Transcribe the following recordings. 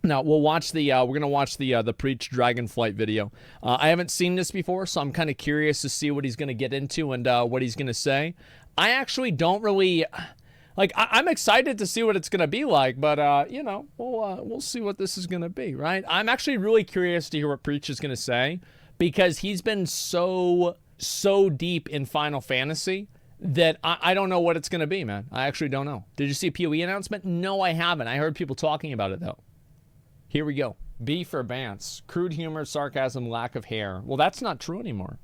Now we'll watch the we're gonna watch the Preach Dragonflight video. I haven't seen this before, so I'm kind of curious to see what he's gonna get into and what he's gonna say. I actually don't really like. I'm excited to see what it's gonna be like, but you know, we'll see what this is gonna be, right? I'm actually really curious to hear what Preach is gonna say because he's been so deep in Final Fantasy that I don't know what it's gonna be, man. I actually don't know. Did you see a PoE announcement? No, I haven't. I heard people talking about it though. Here we go. B for Bance. Crude humor, sarcasm, lack of hair. Well, that's not true anymore.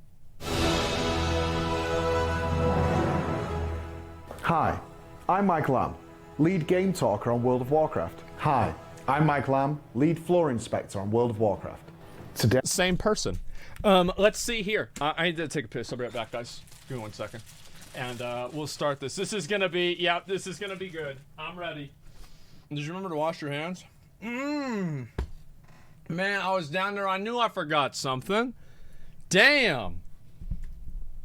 Hi, I'm Mike Lamb, lead game talker on World of Warcraft. Hi, I'm Mike Lamb, lead floor inspector on World of Warcraft. Today, same person. Let's see here. I need to take a piss. I'll be right back, guys. Give me 1 second. And we'll start this. This is gonna be, yeah, this is gonna be good. I'm ready. Did you remember to wash your hands? Man, I was down there. I knew I forgot something. Damn.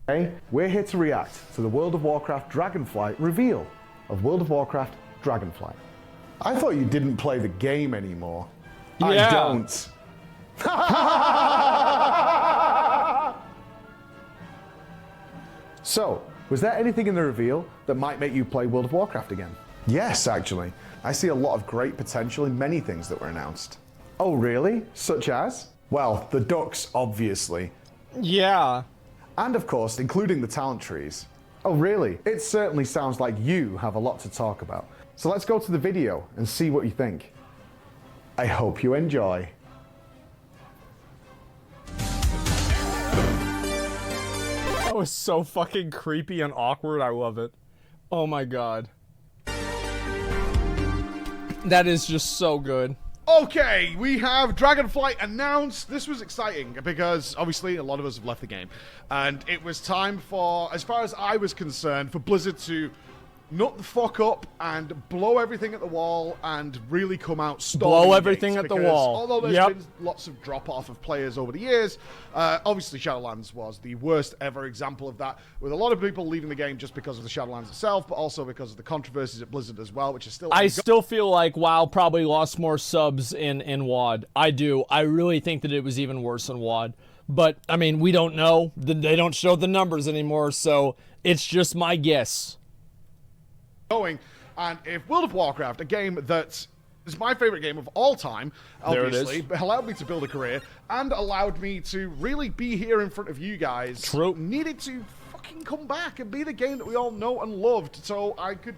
Hey, we're here to react to the World of Warcraft Dragonflight reveal of World of Warcraft Dragonflight. I thought you didn't play the game anymore. Yeah. I don't. So, was there anything in the reveal that might make you play World of Warcraft again? Yes, actually. I see a lot of great potential in many things that were announced. Oh, really? Such as? Well, the ducks, obviously. Yeah. And of course, including the talent trees. Oh, really? It certainly sounds like you have a lot to talk about. So let's go to the video and see what you think. I hope you enjoy. That was so fucking creepy and awkward. I love it. Oh my god. That is just so good. Okay, we have Dragonflight announced. This was exciting because obviously a lot of us have left the game. And it was time for, as far as I was concerned, for Blizzard to nut the fuck up and blow everything at the wall and really come out storming. Blow everything at the wall. Although there's been lots of drop-off of players over the years, obviously Shadowlands was the worst ever example of that, with a lot of people leaving the game just because of the Shadowlands itself, but also because of the controversies at Blizzard as well, which is still... I still feel like WoW probably lost more subs in WoD. I do. I really think that it was even worse in WoD. But, I mean, we don't know. They don't show the numbers anymore, so it's just my guess. Going, and if World of Warcraft, a game that is my favorite game of all time, obviously, allowed me to build a career and allowed me to really be here in front of you guys, True. Needed to fucking come back and be the game that we all know and loved, so I could,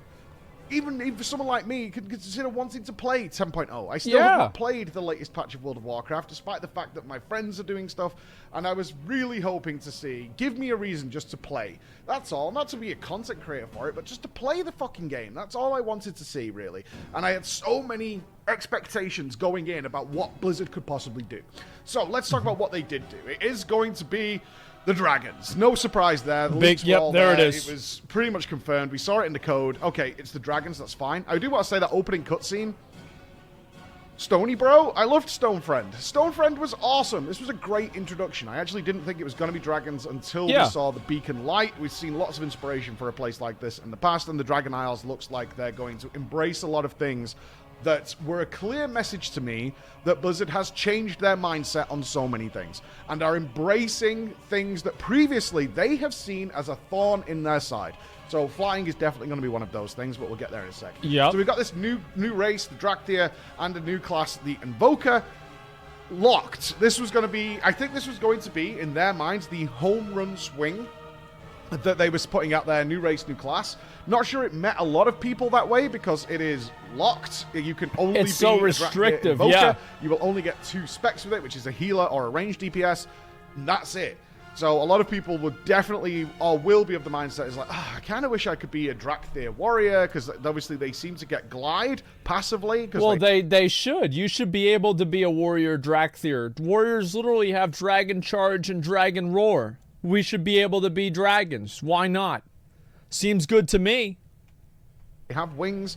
even for someone like me, could consider wanting to play 10.0. I still have not played the latest patch of World of Warcraft, despite the fact that my friends are doing stuff, and I was really hoping to see, give me a reason just to play. That's all, not to be a content creator for it, but just to play the fucking game. That's all I wanted to see, really. And I had so many expectations going in about what Blizzard could possibly do. So, let's talk about what they did do. It is going to be the dragons. No surprise there. The Big, yep, there it is. It was pretty much confirmed. We saw it in the code. Okay, it's the dragons, that's fine. I do want to say that opening cutscene, Stony Bro, I loved Stonefriend. Stonefriend was awesome. This was a great introduction. I actually didn't think it was going to be dragons until we saw the beacon light. We've seen lots of inspiration for a place like this in the past, and the Dragon Isles looks like they're going to embrace a lot of things that were a clear message to me that Blizzard has changed their mindset on so many things and are embracing things that previously they have seen as a thorn in their side. So flying is definitely going to be one of those things, but we'll get there in a sec. Yep. So we've got this new race, the Drakthir, and a new class, the Invoker, locked. This was going to be, I think this was going to be, in their minds, the home run swing that they was putting out there, new race, new class. Not sure it met a lot of people that way because it is locked. You can only it's so restrictive, Invoker. You will only get 2 specs with it, which is a healer or a ranged DPS. And that's it. So a lot of people would definitely, or will be of the mindset is like, I kind of wish I could be a Drakthir warrior, because obviously they seem to get glide passively. Well, they should. You should be able to be a warrior Drakthir. Warriors literally have Dragon Charge and Dragon Roar. We should be able to be dragons. Why not? Seems good to me. They have wings.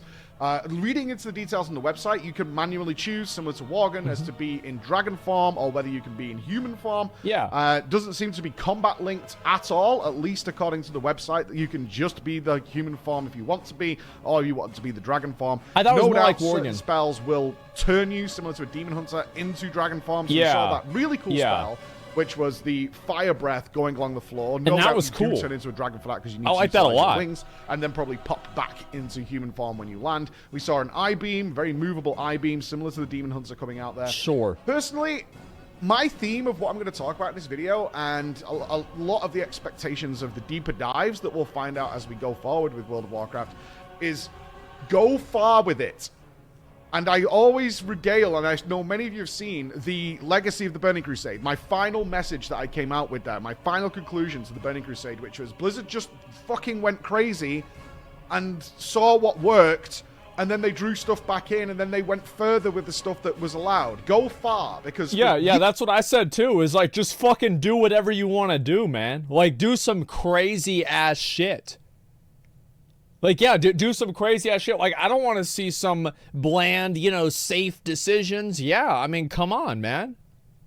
Reading into the details on the website, you can manually choose, similar to Worgen, as to be in dragon form or whether you can be in human form. Yeah. Doesn't seem to be combat linked at all, at least according to the website. You can just be the human form if you want to be, or you want to be the dragon form. I thought it was more like certain Worgen. spells will turn you, similar to a demon hunter, into dragon form. So Yeah. we saw that really cool spell, which was the fire breath going along the floor. No, that was you cool. do turn into a dragon for that because you need I to like that a utilize your lot. wings and then probably pop back into human form when you land. We saw an I-beam, very movable I-beam, similar to the demon hunter coming out there. Sure. Personally, my theme of what I'm going to talk about in this video, and a lot of the expectations of the deeper dives that we'll find out as we go forward with World of Warcraft, is go far with it. And I always regale, and I know many of you have seen, the legacy of the Burning Crusade. My final message that I came out with there, my final conclusion to the Burning Crusade, which was Blizzard just fucking went crazy and saw what worked, and then they drew stuff back in, and then they went further with the stuff that was allowed. Go far, because... Yeah, that's what I said too, is like, just fucking do whatever you want to do, man. Like, do some crazy-ass shit. Like, yeah, do some crazy-ass shit. Like, I don't want to see some bland, safe decisions. Yeah, I mean, come on, man.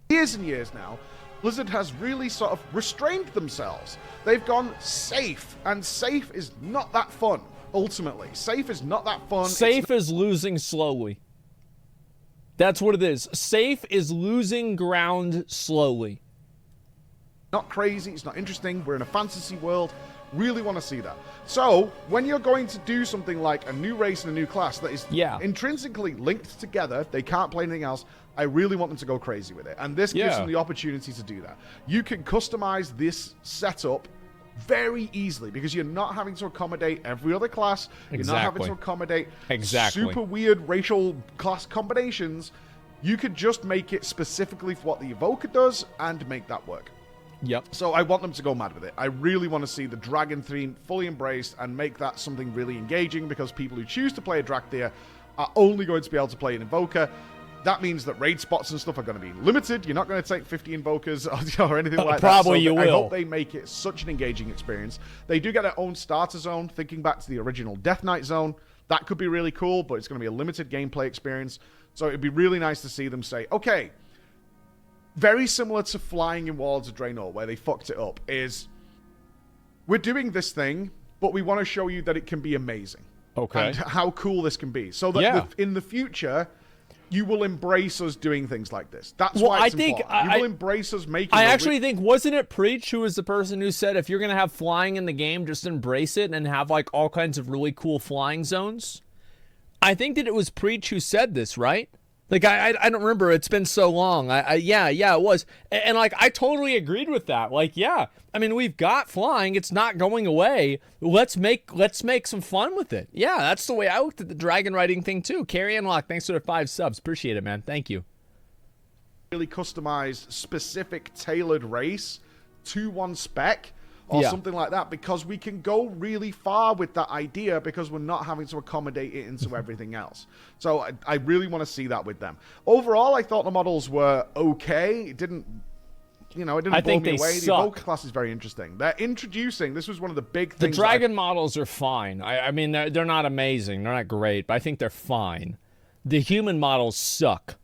Years and years now, Blizzard has really sort of restrained themselves. They've gone safe, and safe is not that fun, ultimately. Safe is not that fun. Safe is losing slowly. That's what it is. Safe is losing ground slowly. Not crazy, it's not interesting. We're in a fantasy world. Really want to see that. So, when you're going to do something like a new race and a new class that is intrinsically linked together, they can't play anything else, I really want them to go crazy with it. And this gives them the opportunity to do that. You can customize this setup very easily because you're not having to accommodate every other class. You're not having to accommodate super weird racial class combinations. You could just make it specifically for what the Evoker does and make that work. Yep. So I want them to go mad with it. I really want to see the dragon theme fully embraced and make that something really engaging because people who choose to play a Drakthir are only going to be able to play an Invoker. That means that raid spots and stuff are going to be limited. You're not going to take 50 Invokers or anything like that. Probably you will. I hope they make it such an engaging experience. They do get their own starter zone, thinking back to the original Death Knight zone. That could be really cool, but it's going to be a limited gameplay experience. So it'd be really nice to see them say, okay, very similar to flying in Warlords of Draenor, where they fucked it up, is we're doing this thing, but we want to show you that it can be amazing. Okay. And how cool this can be. So that in the future, you will embrace us doing things like this. That's why it's important. You will embrace us making... I actually think, wasn't it Preach who was the person who said, if you're going to have flying in the game, just embrace it and have like all kinds of really cool flying zones? I think that it was Preach who said this, right? Like, I don't remember. It's been so long. Yeah, it was. And like, I totally agreed with that. Like, yeah, I mean, we've got flying. It's not going away. Let's make some fun with it. Yeah, that's the way I looked at the dragon riding thing, too. Carrie Unlock, thanks for the 5 subs. Appreciate it, man. Thank you. Really customized, specific, tailored race to one spec or something like that, because we can go really far with that idea because we're not having to accommodate it into everything else. So I really want to see that with them. Overall, I thought the models were okay. It didn't blow me away. The Evoker class is very interesting. They're introducing, this was one of the big things. The dragon models are fine. I mean, they're not amazing. They're not great, but I think they're fine. The human models suck.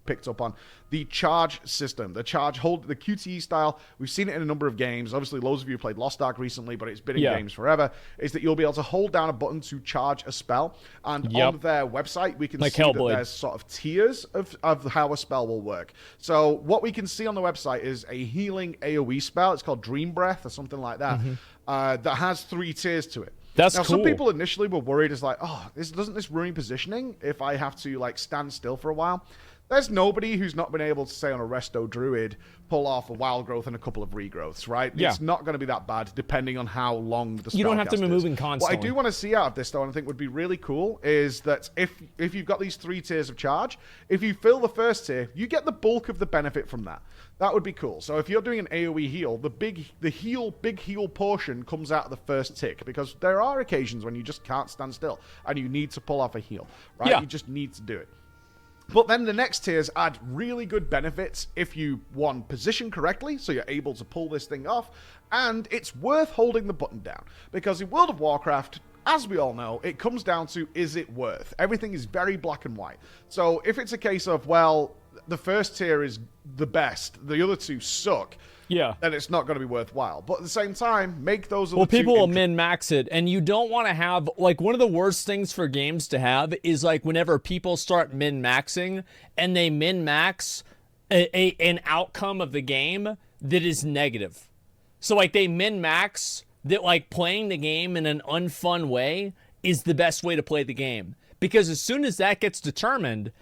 Picked up on the charge system, the QTE style. We've seen it in a number of games. Obviously, loads of you played Lost Ark recently, but it's been in games forever. Is that you'll be able to hold down a button to charge a spell, and on their website we can see that there's sort of tiers of how a spell will work. So what we can see on the website is a healing AoE spell. It's called Dream Breath or something like that. That has 3 tiers to it. That's now, cool. Some people initially were worried, is like, oh, doesn't this ruin positioning if I have to like stand still for a while? There's nobody who's not been able to say on a Resto Druid, pull off a wild growth and a couple of regrowths, right? Yeah. It's not going to be that bad, depending on how long the spell You don't have to be moving is. constantly. What I do want to see out of this, though, and I think would be really cool, is that if you've got these 3 tiers of charge, if you fill the first tier, you get the bulk of the benefit from that. That would be cool. So if you're doing an AoE heal, the big heal portion comes out of the first tick, because there are occasions when you just can't stand still and you need to pull off a heal, right? Yeah. You just need to do it. But then the next tiers add really good benefits if you, one, position correctly, so you're able to pull this thing off, and it's worth holding the button down. Because in World of Warcraft, as we all know, it comes down to, is it worth? Everything is very black and white. So if it's a case of, well, the first tier is the best, the other two suck, yeah, then it's not going to be worthwhile. But at the same time, make those other well, two... people will min-max it, and you don't want to have, like, one of the worst things for games to have is, like, whenever people start min-maxing, and they min-max an outcome of the game that is negative. So, like, they min-max that, like, playing the game in an unfun way is the best way to play the game. Because as soon as that gets determined,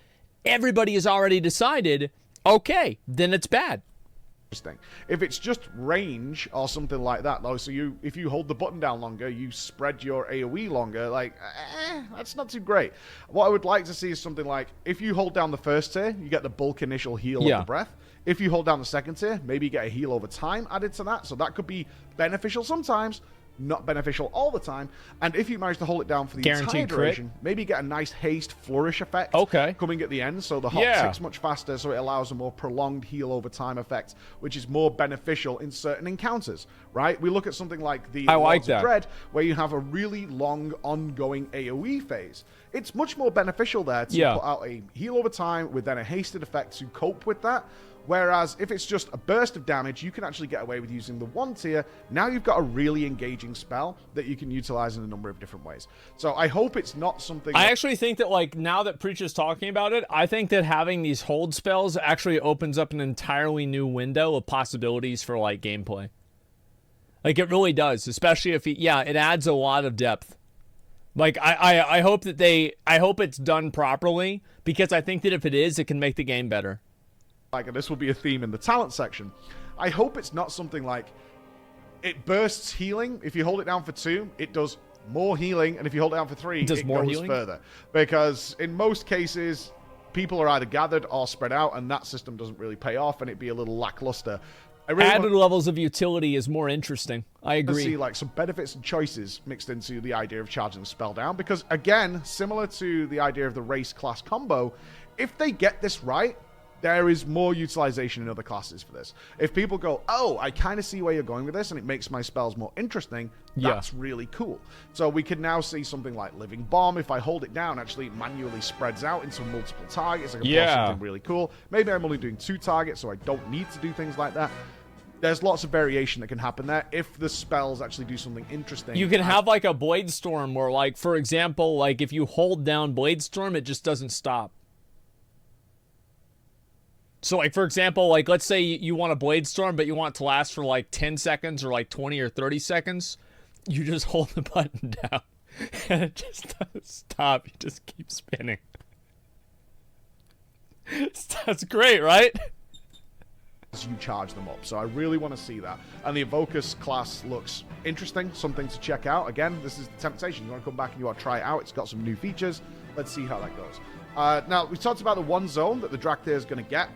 everybody has already decided, okay, then it's bad. Interesting. If it's just range or something like that, though, so if you hold the button down longer, you spread your AoE longer, like, that's not too great. What I would like to see is something like, if you hold down the first tier, you get the bulk initial heal of the breath. If you hold down the second tier, maybe you get a heal over time added to that. So that could be beneficial sometimes, not beneficial all the time. And if you manage to hold it down for the entire duration, maybe get a nice haste flourish effect coming at the end. So the hot ticks much faster, so it allows a more prolonged heal over time effect, which is more beneficial in certain encounters, right? We look at something like the Lords of Dread, where you have a really long ongoing AoE phase. It's much more beneficial there to put out a heal over time with then a hasted effect to cope with that. Whereas if it's just a burst of damage, you can actually get away with using the one tier. Now you've got a really engaging spell that you can utilize in a number of different ways. So I hope it's not something... I actually think that, like, now that Preach is talking about it, I think that having these hold spells actually opens up an entirely new window of possibilities for, like, gameplay. Like, it really does, especially if, it adds a lot of depth. Like, I hope that I hope it's done properly, because I think that if it is, it can make the game better. Like, and this will be a theme in the talent section. I hope it's not something like it bursts healing. If you hold it down for 2, it does more healing, and if you hold it down for 3, it goes further. Because in most cases, people are either gathered or spread out, and that system doesn't really pay off, and it'd be a little lackluster. Added levels of utility is more interesting. I agree. See, like, some benefits and choices mixed into the idea of charging the spell down, because again, similar to the idea of the race class combo, if they get this right, there is more utilization in other classes for this. If people go, oh, I kind of see where you're going with this, and it makes my spells more interesting, that's really cool. So we can now see something like Living Bomb. If I hold it down, actually it manually spreads out into multiple targets. I can pull something really cool. Maybe I'm only doing 2 targets, so I don't need to do things like that. There's lots of variation that can happen there if the spells actually do something interesting. You can have, like, a Blade Storm where, like, for example, like, if you hold down Blade Storm, it just doesn't stop. So, like, for example, like, let's say you want a Blade Storm, but you want it to last for, like, 10 seconds or, like, 20 or 30 seconds. You just hold the button down, and it just doesn't stop. You just keep spinning. That's great, right? You charge them up. So I really want to see that. And the Evocus class looks interesting, something to check out. Again, this is the temptation. You want to come back and you want to try it out. It's got some new features. Let's see how that goes. Now, we talked about the one zone that the Draktyr is going to get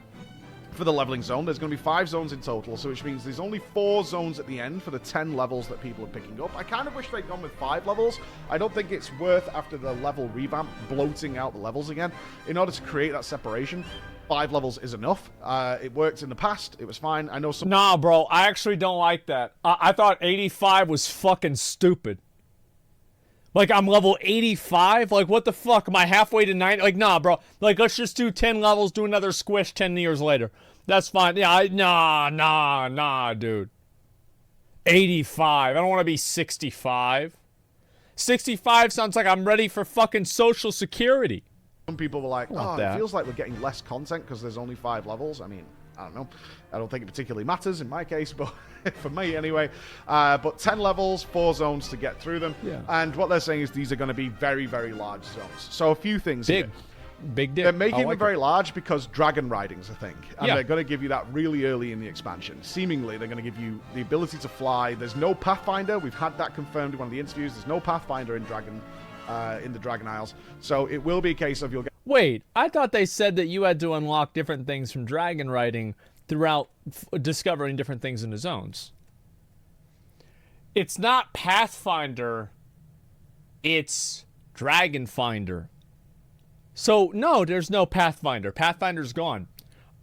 for the leveling zone. There's going to be 5 zones in total, so which means there's only 4 zones at the end for the 10 levels that people are picking up. I kind of wish they'd gone with 5 levels. I don't think it's worth, after the level revamp, bloating out the levels again. In order to create that separation, 5 levels is enough. It worked in the past. It was fine. I know some... Nah, bro. I actually don't like that. I thought 85 was fucking stupid. Like, I'm level 85? Like, what the fuck? Am I halfway to 90? Like, nah, bro. Like, let's just do 10 levels, do another squish 10 years later. That's fine. Yeah, nah, dude. 85. I don't want to be 65. 65 sounds like I'm ready for fucking Social Security. Some people were like, oh, it feels like we're getting less content because there's only 5 levels. I mean, I don't know. I don't think it particularly matters in my case, but for me anyway. But 10 levels, 4 zones to get through them. Yeah. And what they're saying is these are going to be very, very large zones. So a few things here. Big dick. They're making them very large because dragon riding's a thing. And they're going to give you that really early in the expansion. Seemingly, they're going to give you the ability to fly. There's no Pathfinder. We've had that confirmed in one of the interviews. There's no Pathfinder in the Dragon Isles. So it will be a case of you'll get... Wait, I thought they said that you had to unlock different things from dragon riding throughout discovering different things in the zones. It's not Pathfinder, it's Dragon Finder. So, no, there's no Pathfinder. Pathfinder's gone.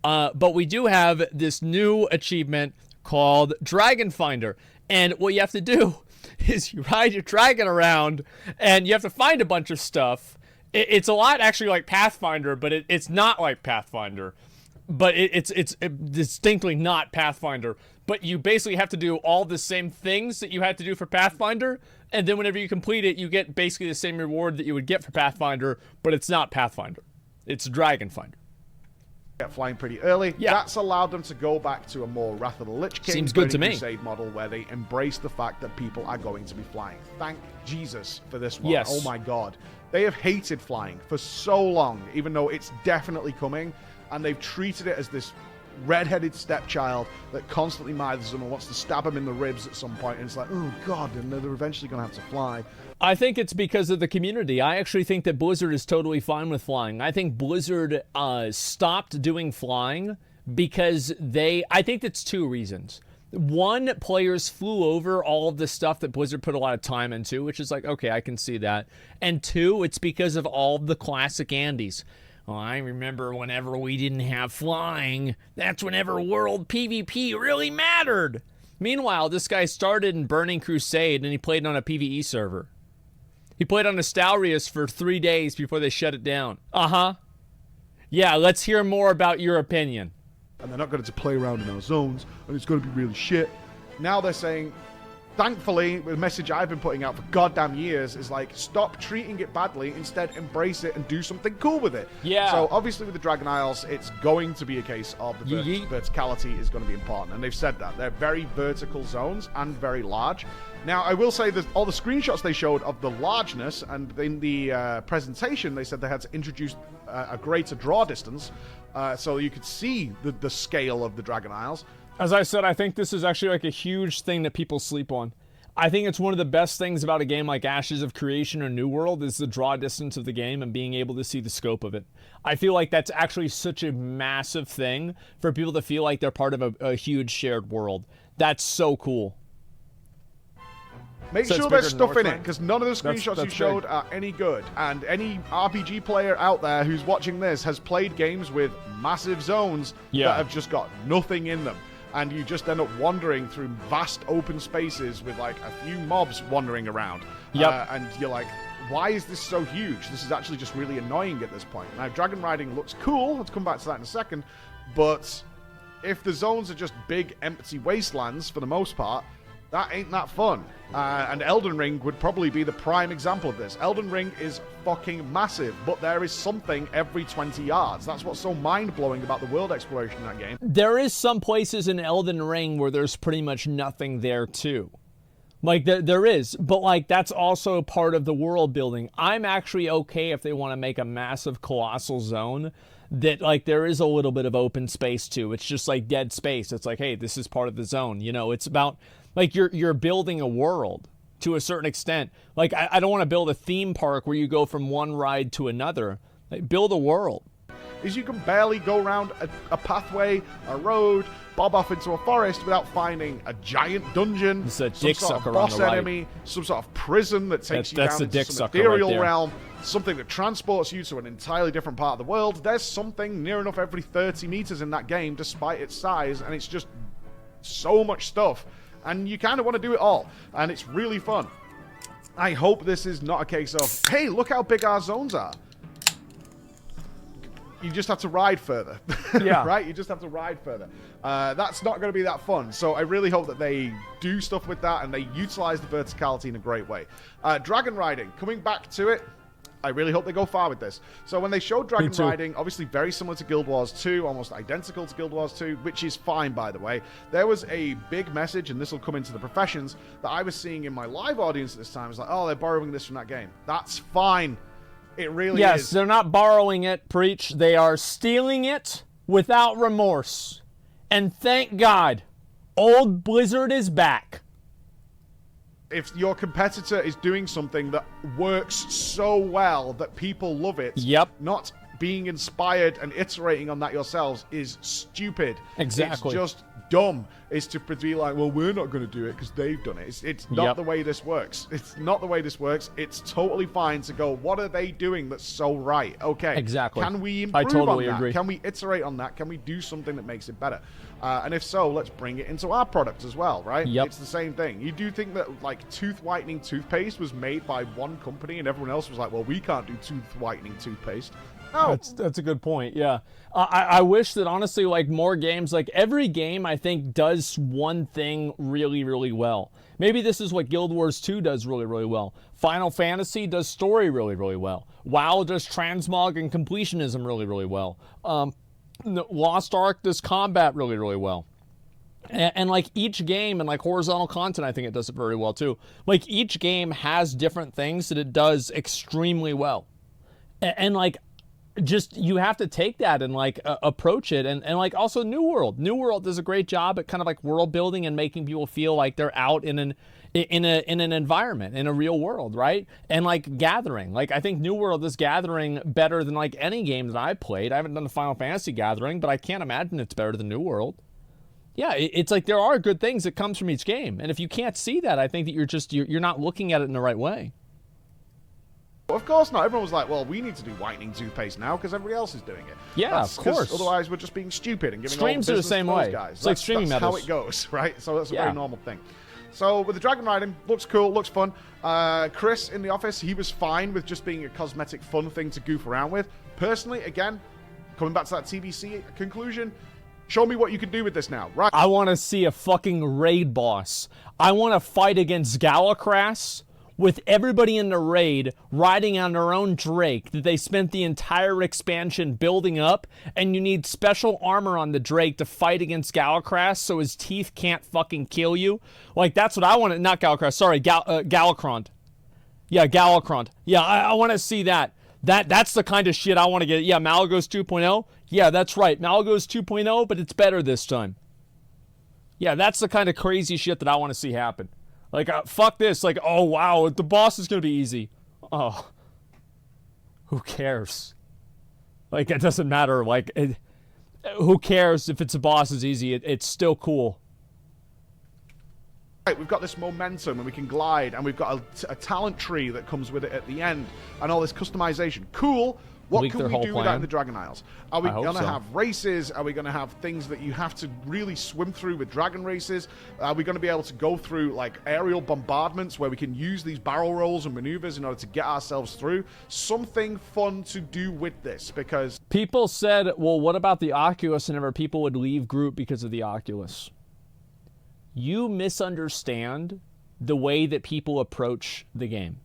But we do have this new achievement called Dragon Finder. And what you have to do is you ride your dragon around, and you have to find a bunch of stuff. It's a lot actually like Pathfinder, but it's not like Pathfinder. But it's distinctly not Pathfinder. But you basically have to do all the same things that you had to do for Pathfinder, and then whenever you complete it, you get basically the same reward that you would get for Pathfinder, but it's not Pathfinder. It's Dragonfinder. Flying pretty early. Yeah. That's allowed them to go back to a more Wrath of the Lich King Seems good to me. Crusade model where they embrace the fact that people are going to be flying. Thank Jesus for this one. Yes. Oh my God. They have hated flying for so long, even though it's definitely coming, and they've treated it as this red-headed stepchild that constantly mithers them and wants to stab them in the ribs at some point, and it's like, oh God, and they're eventually going to have to fly. I think it's because of the community. I actually think that Blizzard is totally fine with flying. I think Blizzard stopped doing flying because I think that's two reasons. One, players flew over all of the stuff that Blizzard put a lot of time into, which is like, okay, I can see that. And two, it's because of all of the classic Andes. Well, I remember whenever we didn't have flying, that's whenever world PvP really mattered. Meanwhile, this guy started in Burning Crusade and he played on a PvE server. He played on Astarius for 3 days before they shut it down. Uh-huh. Yeah, let's hear more about your opinion. And they're not going to play around in our zones, and it's going to be really shit. Now they're saying, thankfully, the message I've been putting out for goddamn years is like, stop treating it badly, instead embrace it and do something cool with it. Yeah. So obviously with the Dragon Isles, it's going to be a case of the verticality is going to be important, and they've said that. They're very vertical zones and very large. Now, I will say that all the screenshots they showed of the largeness, and in the presentation, they said they had to introduce a greater draw distance, so you could see the scale of the Dragon Isles. As I said, I think this is actually like a huge thing that people sleep on. I think it's one of the best things about a game like Ashes of Creation or New World is the draw distance of the game and being able to see the scope of it. I feel like that's actually such a massive thing for people to feel like they're part of a huge shared world. That's so cool. Make sure there's stuff in it, because none of the screenshots you showed are any good. And any RPG player out there who's watching this has played games with massive zones that have just got nothing in them. And you just end up wandering through vast open spaces with like a few mobs wandering around. Yep. And you're like, why is this so huge? This is actually just really annoying at this point. Now, dragon riding looks cool. Let's come back to that in a second. But if the zones are just big, empty wastelands for the most part, that ain't that fun. And Elden Ring would probably be the prime example of this. Elden Ring is fucking massive, but there is something every 20 yards. That's what's so mind-blowing about the world exploration in that game. There is some places in Elden Ring where there's pretty much nothing there, too. Like, there is, but, like, that's also part of the world building. I'm actually okay if they want to make a massive, colossal zone that, like, there is a little bit of open space, too. It's just, like, dead space. It's like, hey, this is part of the zone. You know, it's about... Like, you're building a world to a certain extent. Like, I don't want to build a theme park where you go from one ride to another. Like, build a world. Is you can barely go around a pathway, a road, bob off into a forest without finding a giant dungeon, it's a some dick sort of sucker boss on the right. enemy, some sort of prison that takes you That's down the into dick some sucker ethereal right there. realm, something that transports you to an entirely different part of the world. There's something near enough every 30 meters in that game, despite its size, and it's just so much stuff. And you kind of want to do it all, and it's really fun. I hope this is not a case of, hey, look how big our zones are. You just have to ride further. Yeah. Right? You just have to ride further. That's not going to be that fun. So I really hope that they do stuff with that, and they utilize the verticality in a great way. Dragon riding, coming back to it, I really hope they go far with this. So when they showed dragon riding, obviously very similar to Guild Wars 2, almost identical to Guild Wars 2, which is fine, by the way. There was a big message, and this will come into the professions, that I was seeing in my live audience at this time. It's like, oh, they're borrowing this from that game. That's fine. It really is. Yes, they're not borrowing it, Preach. They are stealing it without remorse. And thank God, old Blizzard is back. If your competitor is doing something that works so well that people love it, Yep. not being inspired and iterating on that yourselves is stupid. Exactly. It's just dumb. Is to be like, well, we're not going to do it because they've done it. It's not the way this works. It's not the way this works. It's totally fine to go, what are they doing that's so right? Okay. Exactly. Can we improve totally on that? agree. Can we iterate on that? Can we do something that makes it better? And if so, let's bring it into our product as well, right? Yep. It's the same thing. You do think that, like, tooth whitening toothpaste was made by one company and everyone else was like, well, we can't do tooth whitening toothpaste. No. That's a good point. Yeah, I wish that honestly, like more games, like every game, I think does one thing really, really well. Maybe this is what Guild Wars 2 does really, really well. Final Fantasy does story really, really well. WoW does transmog and completionism really, really well. Lost Ark does combat really, really well. And like each game and like horizontal content, I think it does it very well too. Like each game has different things that it does extremely well. And like, just you have to take that and like approach it and like also New World does a great job at kind of like world building and making people feel like they're out in an environment, in a real world, right? And like Gathering, like I think New World is Gathering better than like any game that I played. I haven't done the Final Fantasy Gathering, but I can't imagine it's better than New World. Yeah, it's like there are good things that comes from each game, and if you can't see that, I think that you're not looking at it in the right way. Of course not. Everyone was like, well, we need to do whitening toothpaste now because everybody else is doing it. Yeah, of course. Otherwise, we're just being stupid and giving Streams all are the the same business to way. those guys. It's like streaming that's how medals. it goes, right? So that's a Yeah. very normal thing. So with the dragon riding, looks cool, looks fun. Chris in the office, he was fine with just being a cosmetic fun thing to goof around with. Personally, again, coming back to that TBC conclusion, show me what you can do with this now, right? I want to see a fucking raid boss. I want to fight against Galacrass with everybody in the raid riding on their own Drake that they spent the entire expansion building up, and you need special armor on the Drake to fight against Galacrass so his teeth can't fucking kill you. Like, that's what I want to... Not Galacrass, sorry, Galakrond. Yeah, Galakrond. Yeah, I want to see that. That's the kind of shit I want to get. Yeah, Malagos 2.0. Yeah, that's right. Malagos 2.0, but it's better this time. Yeah, that's the kind of crazy shit that I want to see happen. Like, fuck this. Like, oh, wow, the boss is going to be easy. Oh. Who cares? Like, it doesn't matter. Like, who cares if it's a boss is easy? It's still cool. Right, we've got this momentum and we can glide, and we've got a talent tree that comes with it at the end, and all this customization. Cool. What can we do with that in the Dragon Isles? Are we going to have races? Are we going to have things that you have to really swim through with dragon races? Are we going to be able to go through like aerial bombardments where we can use these barrel rolls and maneuvers in order to get ourselves through? Something fun to do with this, because... People said, well, what about the Oculus? And ever people would leave group because of the Oculus. You misunderstand the way that people approach the game.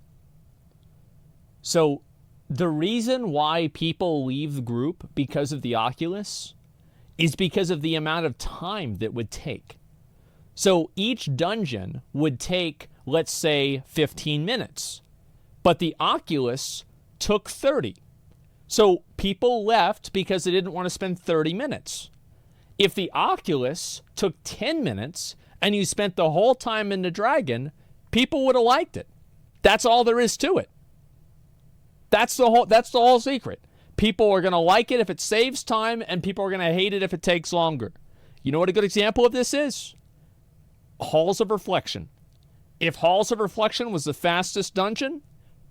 So... the reason why people leave the group because of the Oculus is because of the amount of time that would take. So each dungeon would take, let's say, 15 minutes. But the Oculus took 30. So people left because they didn't want to spend 30 minutes. If the Oculus took 10 minutes and you spent the whole time in the dragon, people would have liked it. That's all there is to it. That's the whole secret. People are going to like it if it saves time, and people are going to hate it if it takes longer. You know what a good example of this is? Halls of Reflection. If Halls of Reflection was the fastest dungeon,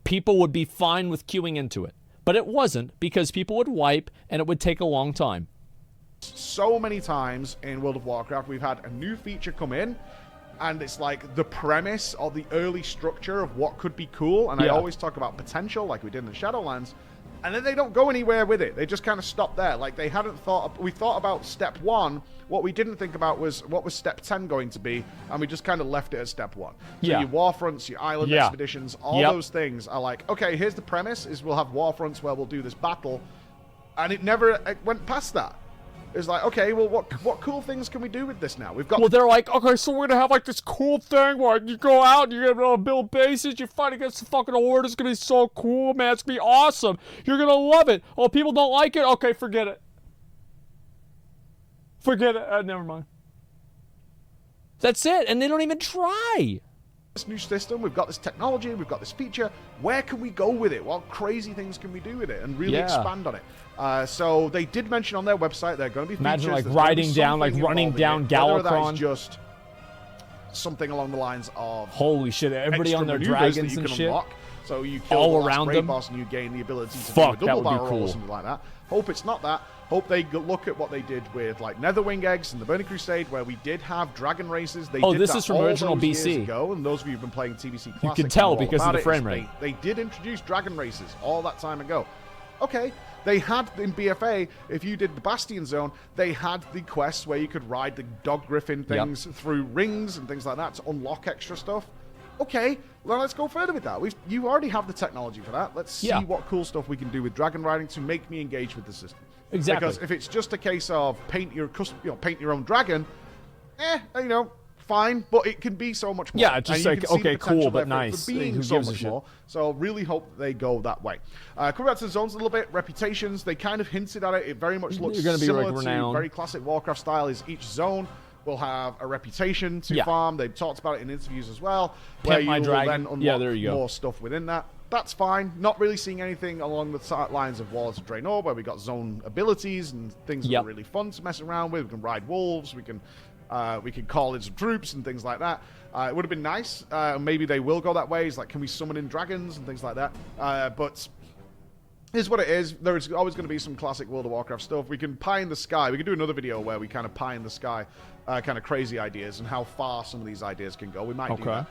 people would be fine with queuing into it. But it wasn't, because people would wipe, and it would take a long time. So many times in World of Warcraft, we've had a new feature come in, and it's like the premise or the early structure of what could be cool. And I always talk about potential, like we did in the Shadowlands. And then they don't go anywhere with it. They just kind of stop there. Like they hadn't thought... we thought about step 1. What we didn't think about was what was step 10 going to be. And we just kind of left it at step 1. So your Warfronts, your island expeditions, all those things are like, okay, here's the premise, is we'll have Warfronts where we'll do this battle. And it never went past that. It's like, okay, well, what cool things can we do with this now? We've got... Well, they're like, okay, so we're going to have, like, this cool thing where you go out and you're going to be able to build bases, you fight against the fucking Horde, it's going to be so cool, man, it's going to be awesome. You're going to love it. Oh, people don't like it? Okay, forget it. Forget it. Never mind. That's it, and they don't even try. this new system, we've got this technology, we've got this feature. Where can we go with it? What crazy things can we do with it and really expand on it? So they did mention on their website they're going to be Imagine features, like riding down, like running down Whether that Galakrond. is just something along the lines of holy shit! Everybody on their dragons and shit. Unlock. So you kill all the last around raid them. boss and you gain the ability to Fuck, do a double that would be barrel roll cool. or something like that. Hope it's not that. Hope they look at what they did with like Netherwing eggs and the Burning Crusade, where we did have dragon races. They did this that is from all original those BC. years ago, and those of you who've been playing TBC Classic, can tell know all because of about the it, frame is rate. They did introduce dragon races all that time ago. Okay, they had in BFA, if you did the Bastion Zone, they had the quests where you could ride the dog griffin things through rings and things like that to unlock extra stuff. Okay, well, let's go further with that. You already have the technology for that. Let's see what cool stuff we can do with dragon riding to make me engage with the system. Exactly. Because if it's just a case of paint your own dragon, fine, but it can be so much more. Yeah, it's just and like, okay, cool, but nice. For being Who so gives a much shit? more. So really hope they go that way. Coming back to the zones a little bit, reputations, they kind of hinted at it. It very much looks You're gonna be, similar like, to renowned. very classic Warcraft style. Is each zone will have a reputation to farm. They've talked about it in interviews as well, where you my will dragon. then Yeah, unlock there you go. more stuff within that. That's fine. Not really seeing anything along the lines of Warlords of Draenor, where we got zone abilities and things that are really fun to mess around with. We can ride wolves. We can call in some troops and things like that. It would have been nice. Maybe they will go that way. It's like, can we summon in dragons and things like that? But here's what it is. There's always going to be some classic World of Warcraft stuff. We can pie in the sky. We can do another video where we kind of pie in the sky kind of crazy ideas and how far some of these ideas can go. We might do that.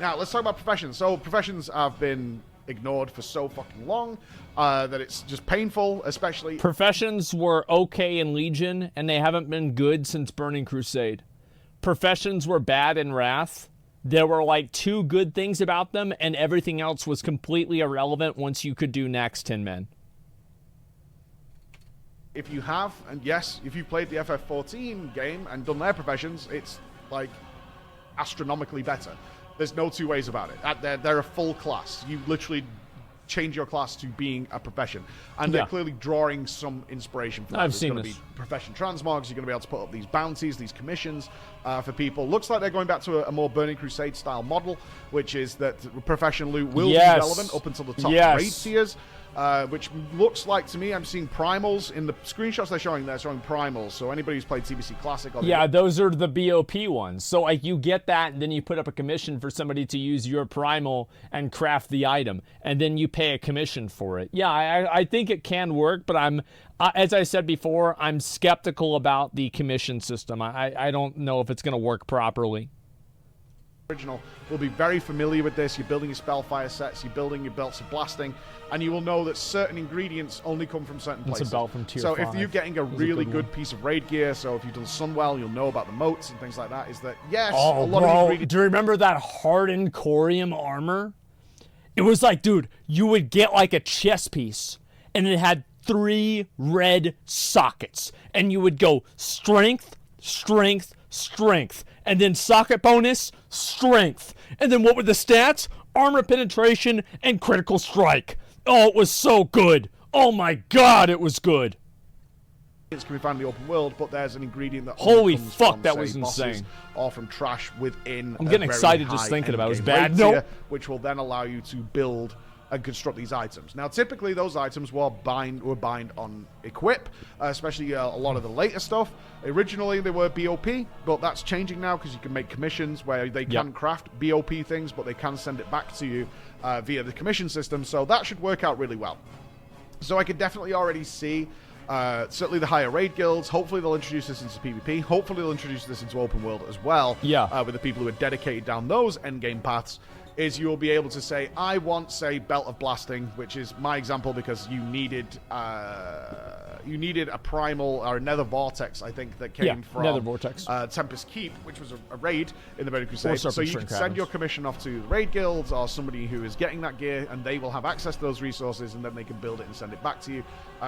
Now, let's talk about professions. So professions have been ignored for so fucking long that it's just painful, especially... Professions were okay in Legion, and they haven't been good since Burning Crusade. Professions were bad in Wrath. There were like 2 good things about them, and everything else was completely irrelevant once you could do Nax 10 men. If you have, and yes, if you've played the FF14 game and done their professions, it's like astronomically better. There's no 2 ways about it. They're a full class. You literally change your class to being a profession. And they're clearly drawing some inspiration from that. I've seen There's this. going to be profession transmogs. You're going to be able to put up these bounties, these commissions for people. Looks like they're going back to a more Burning Crusade style model, which is that profession loot will be relevant up until the top raid tiers. Which looks like, to me, I'm seeing primals. In the screenshots they're showing primals. So anybody who's played TBC Classic... those are the BOP ones. So like you get that, and then you put up a commission for somebody to use your primal and craft the item. And then you pay a commission for it. Yeah, I think it can work, but as I said before, I'm skeptical about the commission system. I don't know if it's going to work properly. Original will be very familiar with this. You're building your spellfire sets, you're building your belts of blasting, and you will know that certain ingredients only come from certain places. It's a belt from tier so 5. if you're getting a really good piece of raid gear, so if you've done Sunwell, you'll know about the moats and things like that, is that, yes, a lot of ingredients... Do you remember that hardened corium armor? It was like, dude, you would get like a chess piece, and it had 3 red sockets, and you would go strength, strength, strength, and then socket bonus, strength. And then what were the stats? Armor penetration and critical strike. Oh, it was so good. Oh my god, it was good. It can be found in the open world, but there's an ingredient that holy comes fuck, from, that say, was bosses insane. Or from trash within. I'm getting excited just thinking about it. It was bad. Nope. Which will then allow you to build and construct these items. Now, typically those items were bind on equip, especially a lot of the later stuff. Originally they were BOP, but that's changing now because you can make commissions where they can craft BOP things, but they can send it back to you via the commission system. So that should work out really well. So I could definitely already see certainly the higher raid guilds. Hopefully they'll introduce this into PvP. Hopefully they'll introduce this into open world as well. With the people who are dedicated down those endgame paths. Is you'll be able to say, I want, say, Belt of Blasting, which is my example because you needed a primal or a Nether Vortex, I think, that came from Nether Vortex. Tempest Keep, which was a raid in the Burning Crusade. So you can send your commission off to the raid guilds or somebody who is getting that gear, and they will have access to those resources, and then they can build it and send it back to you,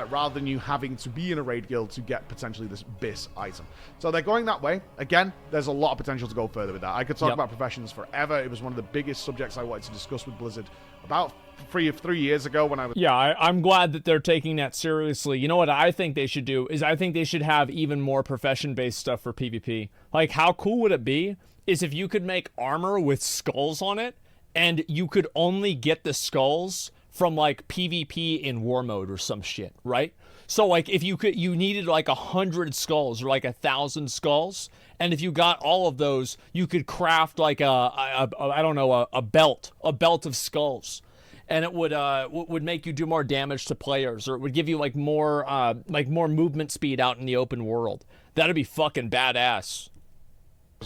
rather than you having to be in a raid guild to get potentially this BIS item. So they're going that way. Again, there's a lot of potential to go further with that. I could talk about professions forever. It was one of the biggest subjects I wanted to discuss with Blizzard about 3 years ago when I was... Yeah, I'm glad that they're taking that seriously. You know what I think they should do is I think they should have even more profession-based stuff for PvP. Like, how cool would it be is if you could make armor with skulls on it, and you could only get the skulls from, like, PvP in war mode or some shit, right? So, like, if you needed, like, 100 skulls or, like, 1,000 skulls, and if you got all of those, you could craft, like, I don't know, a belt of skulls. And it would make you do more damage to players, or it would give you, like, more movement speed out in the open world. That'd be fucking badass.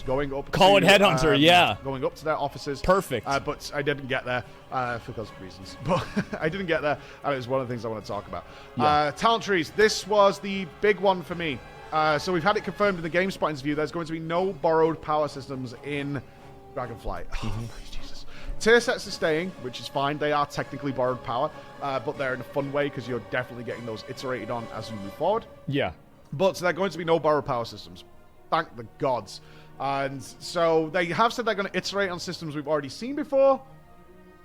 Going up Call it Headhunter, yeah. Going up to their offices. Perfect. But I didn't get there for those reasons. But I didn't get there, and it was one of the things I want to talk about. Yeah. Talent trees. This was the big one for me. So we've had it confirmed in the GameSpot interview. There's going to be no borrowed power systems in Dragonflight. Oh, praise Jesus. Tier sets are staying, which is fine. They are technically borrowed power, but they're in a fun way because you're definitely getting those iterated on as you move forward. Yeah. But there are going to be no borrowed power systems. Thank the gods. And so they have said they're going to iterate on systems we've already seen before.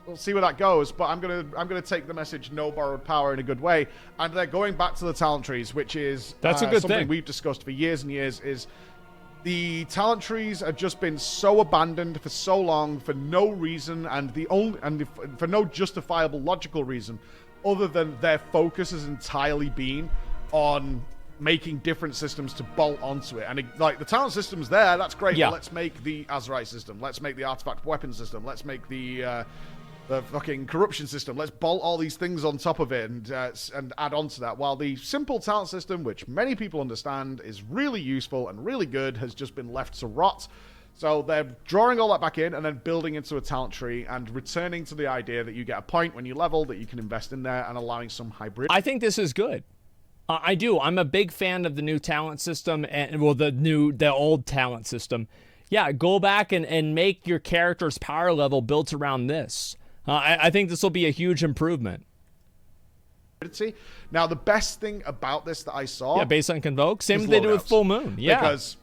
We'll see where that goes, but I'm gonna take the message no borrowed power in a good way, and they're going back to the talent trees, which is that's a good something thing we've discussed for years and years. Is the talent trees have just been so abandoned for so long for no reason, and for no justifiable logical reason, other than their focus has entirely been on making different systems to bolt onto it. And like the talent system's there, that's great. Yeah. But let's make the Azerite system. Let's make the artifact weapon system. Let's make the fucking corruption system. Let's bolt all these things on top of it and add on to that. While the simple talent system, which many people understand is really useful and really good, has just been left to rot. So they're drawing all that back in and then building into a talent tree and returning to the idea that you get a point when you level that you can invest in there and allowing some hybrid. I think this is good. I do. I'm a big fan of the new talent system and the old talent system. Yeah, go back and make your character's power level built around this. I think this will be a huge improvement. Now, the best thing about this that I saw... Yeah, based on Convoke. Same as they do with Full Moon. Yeah. Because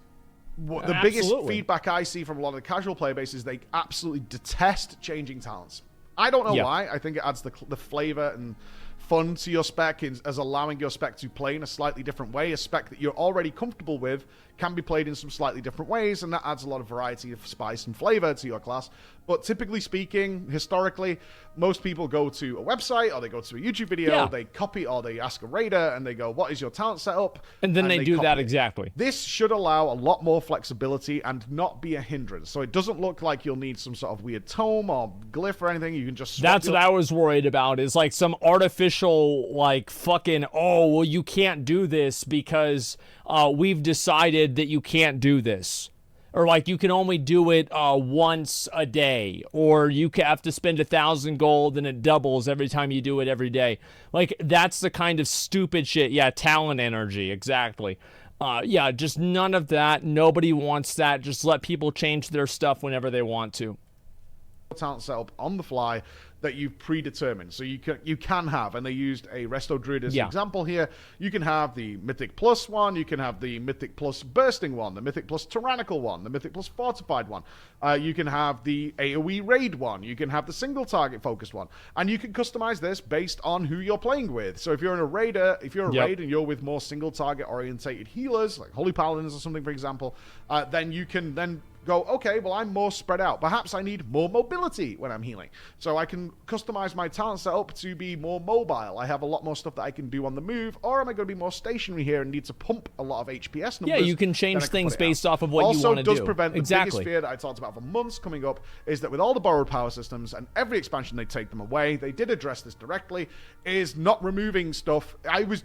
the biggest feedback I see from a lot of the casual player base is they absolutely detest changing talents. I don't know why. I think it adds the flavor and fun to your spec as allowing your spec to play in a slightly different way. A spec that you're already comfortable with can be played in some slightly different ways, and that adds a lot of variety of spice and flavor to your class. But typically speaking, historically, most people go to a website or they go to a YouTube video, they copy or they ask a raider and they go, what is your talent setup? And then they do that exactly. This should allow a lot more flexibility and not be a hindrance. So it doesn't look like you'll need some sort of weird tome or glyph or anything. You can just... That's what I was worried about, is like some artificial, like, fucking, oh, well, you can't do this because we've decided that you can't do this. Or like you can only do it once a day, or you have to spend 1,000 gold and it doubles every time you do it every day. Like that's the kind of stupid shit. Yeah, talent energy, exactly. Yeah, just none of that. Nobody wants that. Just let people change their stuff whenever they want to. Talent setup on the fly that you've predetermined. So you can have, and they used a Resto Druid as an example here, you can have the Mythic Plus one, you can have the Mythic Plus Bursting one, the Mythic Plus Tyrannical one, the Mythic Plus Fortified one, you can have the AoE Raid one, you can have the single target focused one, and you can customize this based on who you're playing with. So if you're in a raider, if you're a raid and you're with more single target orientated healers, like Holy Paladins or something, for example, then you can then go, okay, well, I'm more spread out. Perhaps I need more mobility when I'm healing. So I can customize my talent setup to be more mobile. I have a lot more stuff that I can do on the move, or am I going to be more stationary here and need to pump a lot of HPS numbers? Yeah, you can change things based off of what you want to do. Also does prevent the biggest fear that I talked about for months coming up, is that with all the borrowed power systems and every expansion they take them away, they did address this directly, is not removing stuff. I was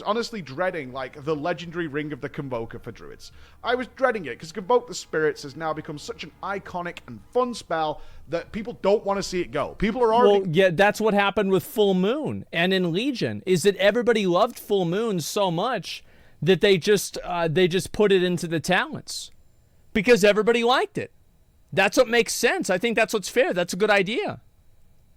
honestly dreading, like, the legendary Ring of the Convoker for Druids. I was dreading it, because Convoke the Spirits has now become such an iconic and fun spell that people don't want to see it go. People are already... Well, yeah, that's what happened with Full Moon and in Legion, is that everybody loved Full Moon so much that they just put it into the talents because everybody liked it. That's what makes sense. I think that's what's fair. That's a good idea.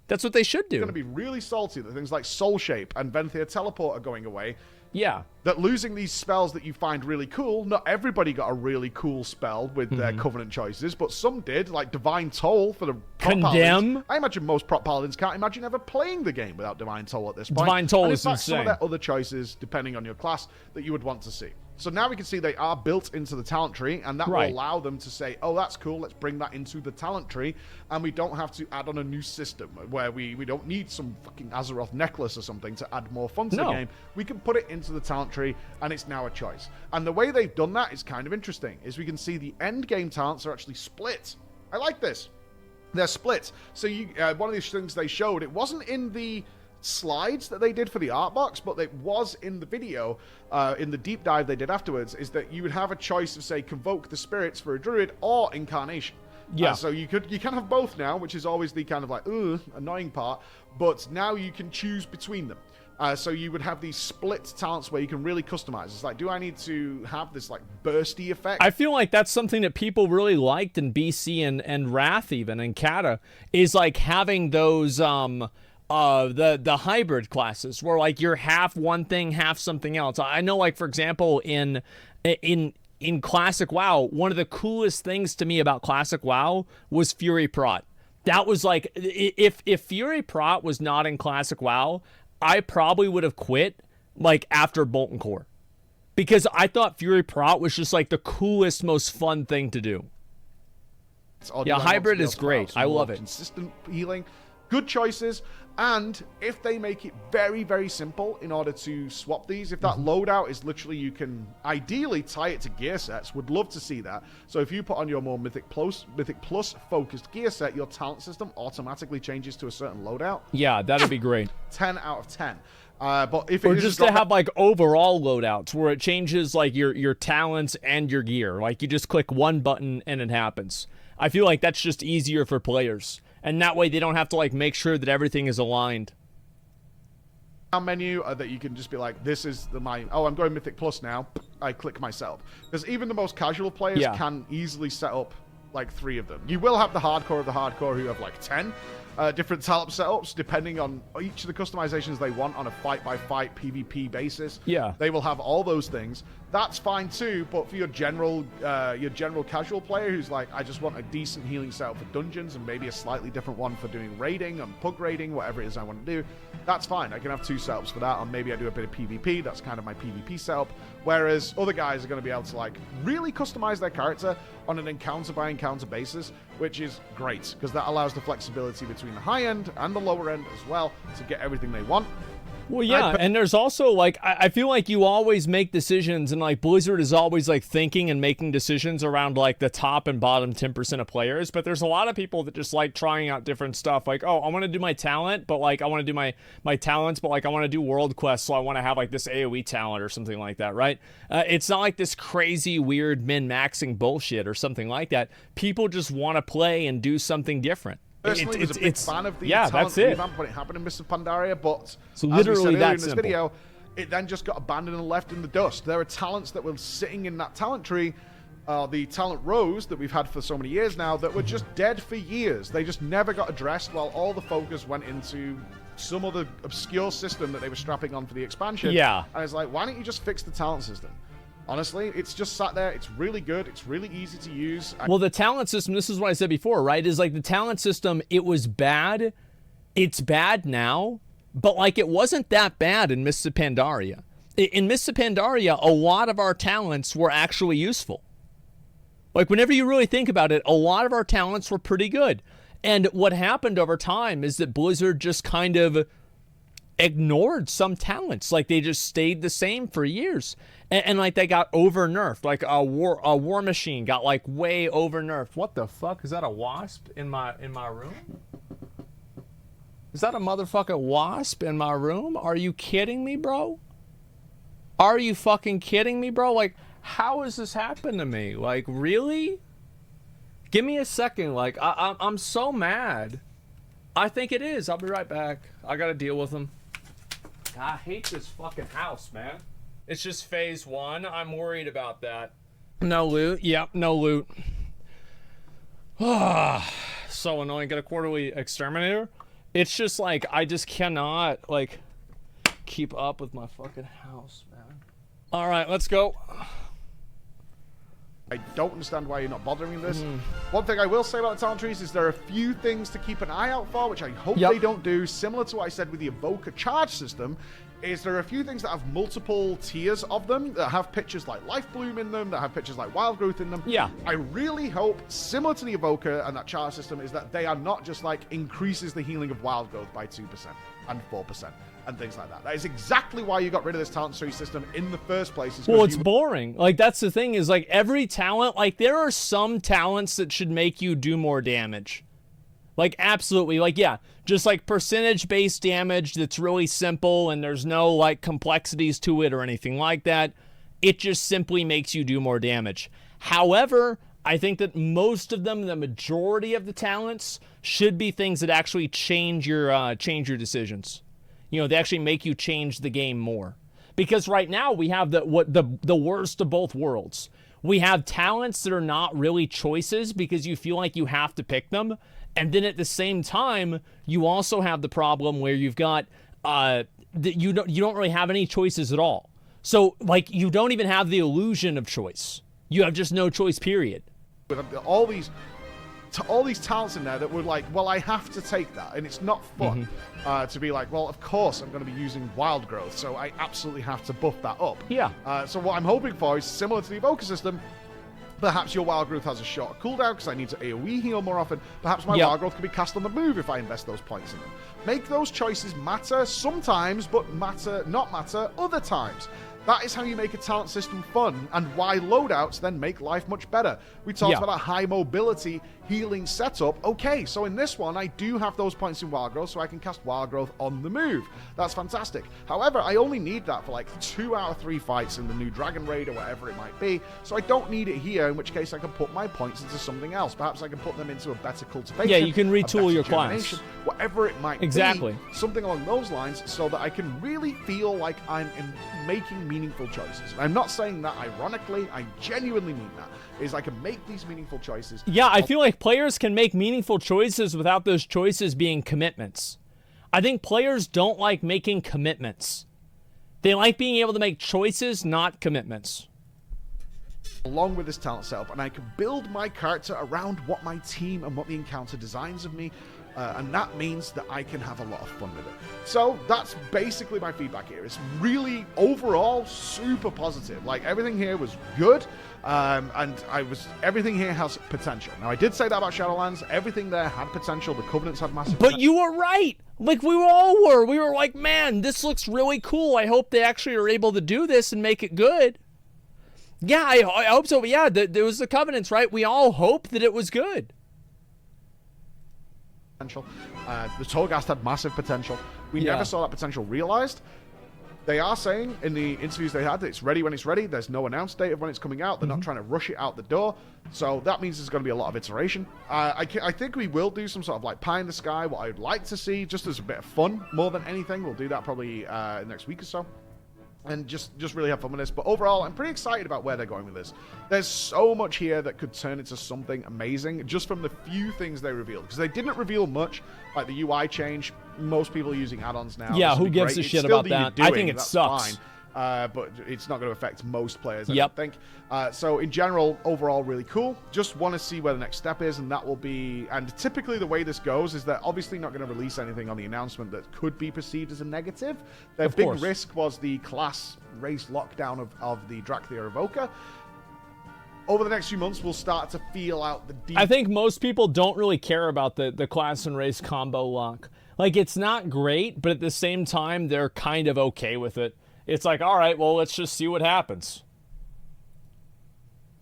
That's what they should do. It's going to be really salty that things like Soul Shape and Venthir Teleport are going away, Yeah. That losing these spells that you find really cool, not everybody got a really cool spell with their Covenant choices, but some did, like Divine Toll for the prop Condemn. paladins. I imagine most prop paladins can't imagine ever playing the game without Divine Toll at this point. Divine Toll and is in fact, some of insane. their other choices, depending on your class, that you would want to see. So now we can see they are built into the talent tree, and that will allow them to say, oh, that's cool, let's bring that into the talent tree, and we don't have to add on a new system where we don't need some fucking Azeroth necklace or something to add more fun to the game. We can put it into the talent tree, and it's now a choice. And the way they've done that is kind of interesting, is we can see the end game talents are actually split. I like this. They're split. So you, one of these things they showed, it wasn't in the slides that they did for the art box, but it was in the video, in the deep dive they did afterwards, is that you would have a choice of, say, convoke the spirits for a druid or incarnation. Yeah. So you can have both now, which is always the kind of like annoying part, but now you can choose between them. So you would have these split talents where you can really customize. It's like, do I need to have this like bursty effect? I feel like that's something that people really liked in BC and Wrath even, and Kata, is like having those the hybrid classes where like you're half one thing, half something else. I know, like, for example, in Classic WoW, one of the coolest things to me about Classic WoW was Fury Prot. That was like, if Fury Prot was not in Classic WoW, I probably would have quit like after Molten Core, because I thought Fury Prot was just like the coolest, most fun thing to do. Yeah, hybrid is great. I love it. Consistent healing, good choices. And if they make it very, very simple in order to swap these, if that loadout is literally, you can ideally tie it to gear sets, would love to see that. So if you put on your more Mythic Plus focused gear set, your talent system automatically changes to a certain loadout. Yeah, that'd be great. 10 out of 10. But if it or just to have like overall loadouts where it changes like your talents and your gear. Like you just click one button and it happens. I feel like that's just easier for players. And that way they don't have to like make sure that everything is aligned. Menu that you can just be like, this is I'm going Mythic Plus now. I click myself. Because even the most casual players can easily set up like 3 of them. You will have the hardcore of the hardcore who have like 10 different talent setups, depending on each of the customizations they want on a fight-by-fight PvP basis. Yeah. They will have all those things. That's fine too, but for your general casual player who's like, I just want a decent healing setup for dungeons and maybe a slightly different one for doing raiding and pug raiding, whatever it is I want to do, that's fine. I can have 2 setups for that, or maybe I do a bit of PvP. That's kind of my PvP setup. Whereas other guys are going to be able to like really customize their character on an encounter-by-encounter basis, which is great, because that allows the flexibility between the high end and the lower end as well to get everything they want. Well, yeah, and there's also, like, I feel like you always make decisions, and, like, Blizzard is always, like, thinking and making decisions around, like, the top and bottom 10% of players, but there's a lot of people that just like trying out different stuff, like, oh, I want to do my talent, but, like, I want to do my talents, but, like, I want to do world quests, so I want to have, like, this AoE talent or something like that, right? It's not like this crazy, weird min-maxing bullshit or something like that. People just want to play and do something different. Personally, was a big fan of the talent revamp when it happened in Mists of Pandaria, but so literally as we said that in this video, it then just got abandoned and left in the dust. There are talents that were sitting in that talent tree, the talent rows that we've had for so many years now, that were just dead for years. They just never got addressed, while all the focus went into some other obscure system that they were strapping on for the expansion. Yeah. And it's like, why don't you just fix the talent system? Honestly, it's just sat there. It's really good. It's really easy to use. Well, the talent system, this is what I said before, right? Is like the talent system, it was bad. It's bad now, but like it wasn't that bad in Mists of Pandaria. In Mists of Pandaria, a lot of our talents were actually useful. Like whenever you really think about it, a lot of our talents were pretty good. And what happened over time is that Blizzard just kind of ignored some talents. Like they just stayed the same for years. And like they got over nerfed. Like a war machine got like way over nerfed. What the fuck? Is that a wasp in my room? Is that a motherfucking wasp in my room? Are you kidding me, bro? Are you fucking kidding me, bro? Like, how has this happened to me? Like, really? Give me a second. Like, I'm so mad. I think it is. I'll be right back. I gotta deal with them. I hate this fucking house, man. It's just phase 1. I'm worried about that. No loot. Yep, no loot. So annoying. Get a quarterly exterminator. It's just like, I just cannot, like, keep up with my fucking house, man. All right, let's go. I don't understand why you're not bothering this. One thing I will say about the talent trees is there are a few things to keep an eye out for, which I hope they don't do. Similar to what I said with the Evoker charge system, is there are a few things that have multiple tiers of them, that have pictures like Life Bloom in them, that have pictures like Wild Growth in them. Yeah. I really hope, similar to the Evoker and that charge system, is that they are not just like increases the healing of Wild Growth by 2% and 4%. And things like that. That is exactly why you got rid of this talent tree system in the first place. Well, it's boring. Like, that's the thing is, like, every talent, like, there are some talents that should make you do more damage. Like, absolutely. Like, yeah, just, like, percentage-based damage that's really simple and there's no, like, complexities to it or anything like that. It just simply makes you do more damage. However, I think that most of them, the majority of the talents, should be things that actually change your decisions. You know, they actually make you change the game more. Because right now we have the worst of both worlds. We have talents that are not really choices because you feel like you have to pick them. And then at the same time, you also have the problem where you've got that you don't really have any choices at all. So, like, you don't even have the illusion of choice. You have just no choice, period. With all these talents in there that were like, well, I have to take that, and it's not fun to be like, well, of course I'm going to be using Wild Growth, so I absolutely have to buff that up. Yeah. So what I'm hoping for is similar to the Evoker system. Perhaps your Wild Growth has a shorter cooldown because I need to AoE heal more often. Perhaps my Wild Growth can be cast on the move if I invest those points in them. Make those choices matter sometimes, but not matter other times. That is how you make a talent system fun, and why loadouts then make life much better. We talked about a high mobility healing setup. Okay, so in this one, I do have those points in Wild Growth, so I can cast Wild Growth on the move. That's fantastic. However, I only need that for like 2 out of 3 fights in the new Dragon Raid or whatever it might be, so I don't need it here, in which case I can put my points into something else. Perhaps I can put them into a better cultivation. Yeah, you can retool your class. Whatever it might be. Something along those lines, so that I can really feel like I'm making meaningful choices. I'm not saying that ironically, I genuinely mean that. Is I can make these meaningful choices. Yeah, I feel like players can make meaningful choices without those choices being commitments. I think players don't like making commitments. They like being able to make choices, not commitments. Along with this talent setup, and I can build my character around what my team and what the encounter designs of me. And that means that I can have a lot of fun with it. So that's basically my feedback here. It's really, overall, super positive. Like, everything here was good, and everything here has potential. Now, I did say that about Shadowlands. Everything there had potential. The Covenants had massive potential. But you were right! Like, we all were. We were like, man, this looks really cool. I hope they actually are able to do this and make it good. Yeah, I hope so. But yeah, there was the Covenants, right? We all hoped that it was good. Potential. The Torghast had massive potential. We never saw that potential realized. They are saying in the interviews they had that it's ready when it's ready. There's no announced date of when it's coming out. They're not trying to rush it out the door. So that means there's going to be a lot of iteration. I think we will do some sort of like pie in the sky, what I'd like to see, just as a bit of fun more than anything. We'll do that probably next week or so. And just really have fun with this. But overall, I'm pretty excited about where they're going with this. There's so much here that could turn into something amazing just from the few things they revealed. Because they didn't reveal much, like the UI change. Most people are using add-ons now. Yeah, who gives a shit about that? I think it sucks. Fine. But it's not going to affect most players, I don't think. So in general, overall, really cool. Just want to see where the next step is, and that will be... And typically the way this goes is they're obviously not going to release anything on the announcement that could be perceived as a negative. Their big risk was the class race lockdown of the Dracthea Evoker. Over the next few months, we'll start to feel out the deep... I think most people don't really care about the class and race combo lock. Like, it's not great, but at the same time, they're kind of okay with it. It's like, all right, well, let's just see what happens.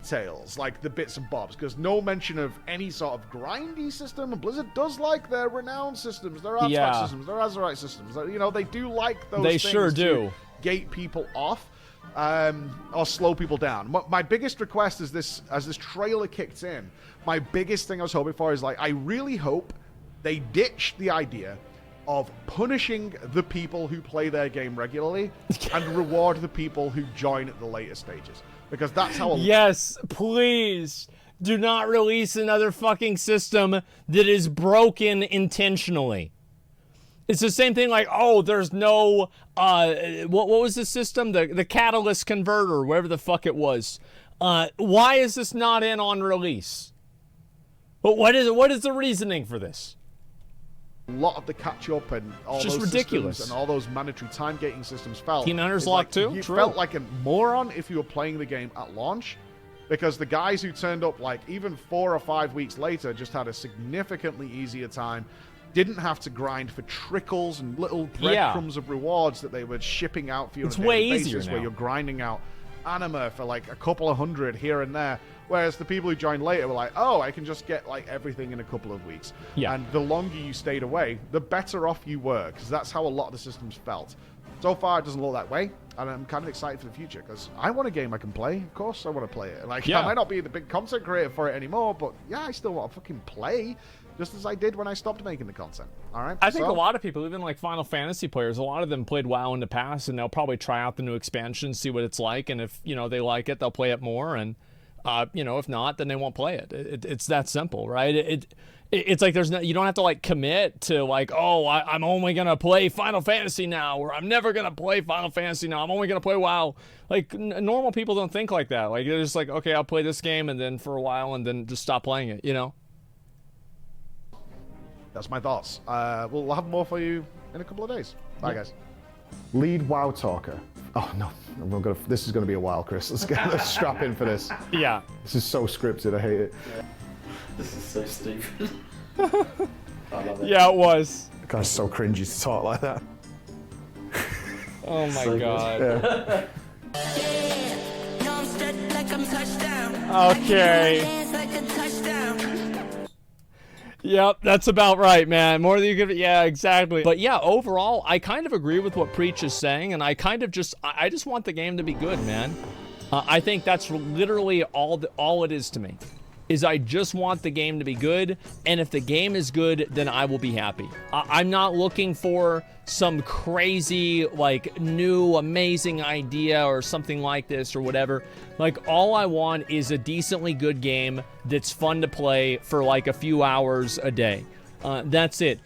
Details, like the bits and bobs, because no mention of any sort of grindy system. And Blizzard does like their renowned systems, their artifact systems, their Azerite systems. You know, they do like those things. They sure do. Gate people off, or slow people down. My biggest request is this, as this trailer kicked in, my biggest thing I was hoping for is, like, I really hope they ditch the idea of punishing the people who play their game regularly and reward the people who join at the later stages. Because that's how... Yes, please. Do not release another fucking system that is broken intentionally. It's the same thing like, oh, there's no, what was the system? The catalyst converter, whatever the fuck it was. Why is this not in on release? But what is the reasoning for this? A lot of the catch-up and all It's just those ridiculous. systems and all those mandatory time gating systems felt. Keen Hunter's It's Lock like, too? You True. felt like a moron if you were playing the game at launch, because the guys who turned up like even 4 or 5 weeks later just had a significantly easier time, didn't have to grind for trickles and little breadcrumbs of rewards that they were shipping out for you on a daily way easier basis, now. where you're grinding out anima for like a couple of hundred here and there. Whereas the people who joined later were like, oh, I can just get like everything in a couple of weeks. Yeah. And the longer you stayed away, the better off you were, because that's how a lot of the systems felt. So far, it doesn't look that way, and I'm kind of excited for the future, because I want a game I can play. Of course I want to play it. Like, Yeah. I might not be the big content creator for it anymore, but yeah, I still want to fucking play, just as I did when I stopped making the content. All right? I think So- a lot of people, even like Final Fantasy players, a lot of them played WoW in the past, and they'll probably try out the new expansion, see what it's like, and if, you know, they like it, they'll play it more, and you know, if not, then they won't play it. It's that simple, right? It's like there's no, you don't have to like commit to like, oh, I'm only gonna play Final Fantasy now, or I'm never gonna play Final Fantasy now. I'm only gonna play WoW. Like normal people don't think like that. Like they're just like, okay, I'll play this game and then for a while and then just stop playing it. You know? That's my thoughts. We'll have more for you in a couple of days. Bye, guys. Lead WoW talker. Oh no, this is gonna be a while, Chris. Let's strap in for this. Yeah. This is so scripted. I hate it. This is so stupid. I love it. Yeah, it was. The guy's so cringy to talk like that. Oh my So good. god. Yeah. Okay. Yep, that's about right, man. More than you could, yeah, exactly. But yeah, overall, I kind of agree with what Preach is saying, and I kind of just, I just want the game to be good, man. I think that's literally all it is to me. Is I just want the game to be good, and if the game is good, then I will be happy. I'm not looking for some crazy, like, new, amazing idea or something like this or whatever. Like, all I want is a decently good game that's fun to play for, like, a few hours a day. That's it.